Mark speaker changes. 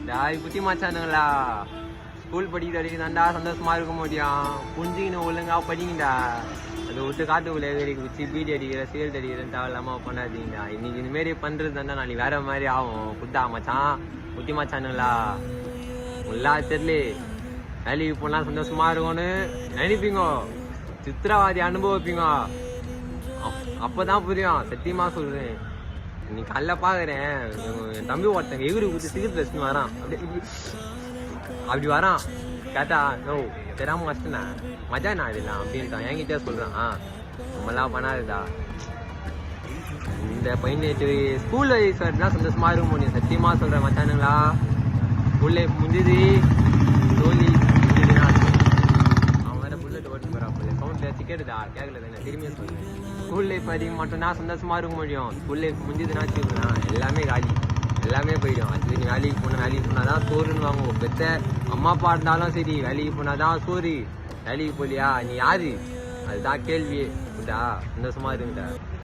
Speaker 1: டாய் குட்டி மச்சானுங்களா ஸ்கூல் படிக்கிற வரைக்கும் தாண்டா சந்தோஷமா இருக்க முடியும். புரிஞ்சுக்கின்னு ஒழுங்கா படிங்கடா. அதை விட்டு காட்டுக்குள்ளே குச்சி பீடி அடிக்கிற சிகரெட் அடிக்கிறேன் தேவையில்லாம பண்ணாதீங்கடா. இன்னைக்கு இந்த மாரி பண்றது தாண்டா நாளைக்கு வேற மாதிரி ஆகும். குட்டா மச்சான் குட்டி மச்சானுங்களா உள்ளா தெரியல வேலைக்கு போனா சந்தோஷமா இருக்கும்னு நினைப்பீங்க. சித்திரவாதி அனுபவிப்பீங்க. அப்பதான் புரியும். சத்தியமா சொல்றேன். நீ காலைல பாக்குறேன் என் தம்பி ஒருத்தங்க எகுரு குத்தி சிகரெட் வச்சுன்னு வரான். அப்படி வரான் கேட்டா நோ தெரியாம வச்சுனா மஜா நான் இதெல்லாம் அப்படின்ட்டான். என்கிட்ட சொல்றான் நம்மளாம் பண்ணாதுதா. இந்த 18 ஸ்கூல்ல வயசுனா சந்தோஷமா இருக்க முடியும். சத்தியமா சொல்றேன் மச்சானுங்களா. ஸ்கூல்ல முடிஞ்சது தோழி அவன் வேற புல்லட் ஓட்டு போறான். சவுண்ட் கேட்டுதா கேட்கல தானே திரும்பியும் சொல்றேன். ஸ்கூல் லைஃப் அதிகம் மட்டும்தான் சந்தோஷமா இருக்க முடியும். ஸ்கூல் லைஃப் முடிஞ்சதுன்னா வச்சுக்கலாம் எல்லாமே காலி எல்லாமே போயிடும். அது நீ வேலைக்கு போனாதான் சோறுன்னு வாங்குவோம். பெத்த அம்மா அப்பா இருந்தாலும் சரி வேலைக்கு போனாதான் சோறு. வேலைக்கு போலியா நீ யாரு? அதுதான் கேள்வியே. சந்தோஷமா இருங்கடா.